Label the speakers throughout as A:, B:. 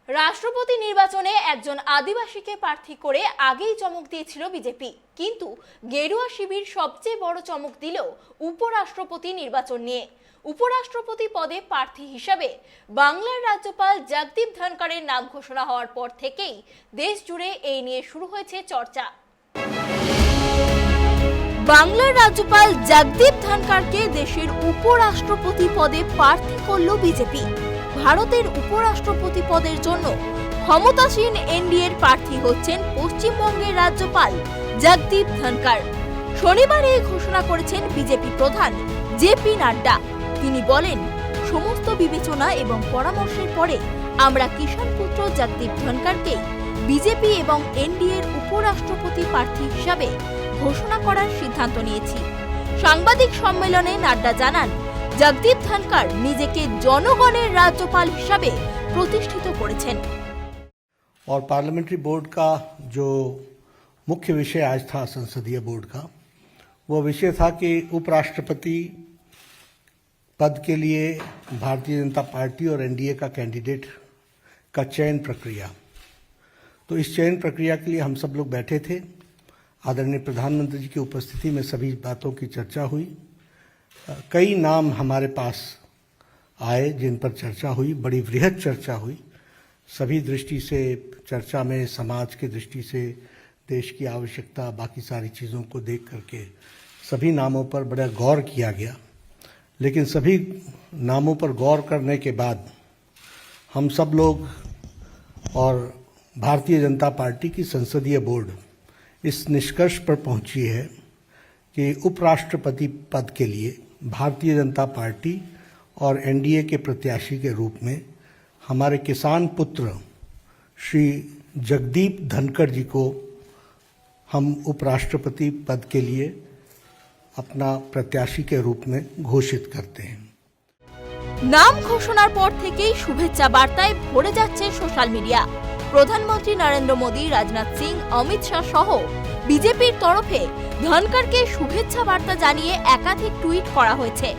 A: রাষ্ট্রপতি নির্বাচনে একজন আদিবাসীকে প্রার্থী করে আগেই চমক দিয়েছিল বিজেপি, কিন্তু গেরুয়া শিবির সবচেয়ে বড় চমক দিল উপরাষ্ট্রপতি নির্বাচন নিয়ে। উপরাষ্ট্রপতি পদে প্রার্থী হিসাবে বাংলার রাজ্যপাল জগদীপ ধনখড়ের নাম ঘোষণা হওয়ার পর থেকেই দেশ জুড়ে এই নিয়ে শুরু হয়েছে চর্চা। বাংলার রাজ্যপাল জগদীপ ধনখড়কে দেশের উপরাষ্ট্রপতি পদে প্রার্থী করল বিজেপি। ভারতের উপরাষ্ট্রপতি পদের জন্য ক্ষমতাসীন এনডিএর প্রার্থী হচ্ছেন পশ্চিমবঙ্গের রাজ্যপাল জগদীপ ধনখড়। শনিবার এই ঘোষণা করেছেন বিজেপি প্রধান জেপি নাড্ডা। তিনি বলেন, সমস্ত বিবেচনা এবং পরামর্শের পরে আমরা কিষাণ পুত্র জগদীপ ধনখড়কে বিজেপি এবং এনডিএর উপরাষ্ট্রপতি প্রার্থী হিসাবে ঘোষণা করার সিদ্ধান্ত নিয়েছি। সাংবাদিক সম্মেলনে নাড্ডা জানান, জগদীপ ধনখড় নিজেকে জনগণের রাজ্যপাল হিসাবে প্রতিষ্ঠিত করেছেন।
B: और पार्लियामेंट्री बोर्ड का जो मुख्य विषय आज था संसदीय बोर्ड का, वो विषय था कि उपराष्ट्रपति पद के लिए भारतीय जनता पार्टी और एनडीए का कैंडिडेट का चयन प्रक्रिया। तो इस चयन प्रक्रिया के लिए हम सब लोग बैठे थे। आदरणीय प्रधानमंत्री जी की उपस्थिति में सभी बातों की चर्चा हुई। कई नाम हमारे पास आए जिन पर चर्चा हुई, बड़ी वृहद चर्चा हुई। सभी दृष्टि से चर्चा में, समाज की दृष्टि से, देश की आवश्यकता, बाकी सारी चीज़ों को देख करके सभी नामों पर बड़ा गौर किया गया। लेकिन सभी नामों पर गौर करने के बाद हम सब लोग और भारतीय जनता पार्टी की संसदीय बोर्ड इस निष्कर्ष पर पहुंची है कि उपराष्ट्रपति पद के लिए भारतीय जनता पार्टी और एनडीए के प्रत्याशी के रूप में हमारे किसान पुत्र श्री जगदीप धनखड़ जी को हम उपराष्ट्रपति पद के लिए अपना प्रत्याशी के रूप में घोषित करते हैं।
A: নাম ঘোষণার পর থেকেই শুভেচ্ছা বার্তায় ভরে যাচ্ছে সোশ্যাল মিডিয়া। প্রধানমন্ত্রী নরেন্দ্র মোদী, রাজনাথ সিং, অমিত শাহ সহ বিজেপির তরফে ধনখড়কে শুভেচ্ছা বার্তা জানিয়ে একাধিক টুইট করা হয়েছে।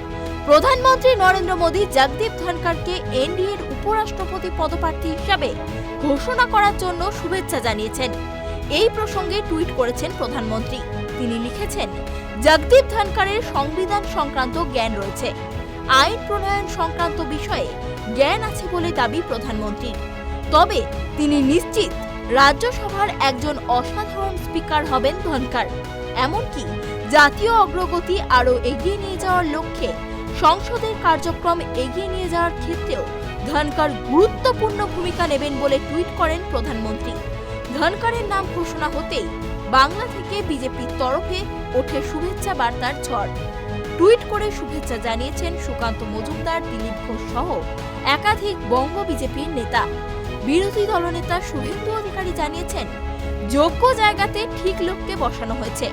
A: প্রধানমন্ত্রী নরেন্দ্র মোদী জগদীপ ধনখড়কে এনডিএর উপরাষ্ট্রপতি পদপ্রার্থী হিসাবে ঘোষণা করার জন্য শুভেচ্ছা জানিয়েছেন। এই প্রসঙ্গে টুইট করেছেন প্রধানমন্ত্রী। তিনি লিখেছেন, জগদীপ ধনখড়ের সংবিধান সংক্রান্ত জ্ঞান রয়েছে, আইন প্রণয়ন সংক্রান্ত বিষয়ে জ্ঞান আছে বলে দাবি প্রধানমন্ত্রীর। তবে তিনি নিশ্চিত রাজ্যসভার একজন অসাধারণ স্পিকার হবেন ধনখড়। এমনকি জাতীয় অগ্রগতি আরও এগিয়ে নিয়ে যাওয়ার লক্ষ্যে সংসদের কার্যক্রম এগিয়ে নিয়ে যাওয়ার ক্ষেত্রেও ধনখড় গুরুত্বপূর্ণ ভূমিকা নেবেন বলে টুইট করেন প্রধানমন্ত্রী। ধনখড়ের নাম ঘোষণা হতেই বাংলা থেকে বিজেপির তরফে ওঠে শুভেচ্ছা বার্তার ঝড়। টুইট করে শুভেচ্ছা জানিয়েছেন সুকান্ত মজুমদার, দিলীপ ঘোষ সহ একাধিক বঙ্গ বিজেপির নেতা। বিরোধী দলনেতা শুভেন্দু অধিকারী জানিয়েছেন, যোগ্য জায়গাতে ঠিক লোককে বসানো হয়েছে।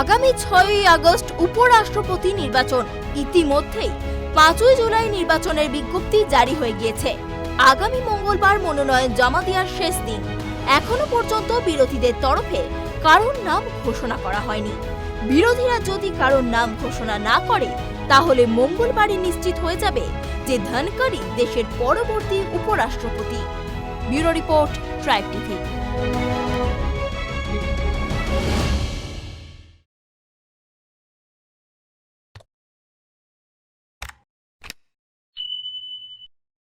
A: আগামী 6ই আগস্ট উপরাষ্ট্রপতি নির্বাচন। ইতিমধ্যেই 5ই জুলাই নির্বাচনের বিজ্ঞপ্তি জারি হয়ে গিয়েছে। আগামী মঙ্গলবার মনোনয়ন জমা দেওয়ার শেষ দিন। এখনো পর্যন্ত বিরোধীদের তরফে কারোর নাম ঘোষণা করা হয়নি। বিরোধীরা যদি কারোর নাম ঘোষণা না করে, তাহলে মঙ্গলবারই নিশ্চিত হয়ে যাবে যে ধনখড়ই দেশের পরবর্তী উপরাষ্ট্রপতি। Bureau report, tribe TV.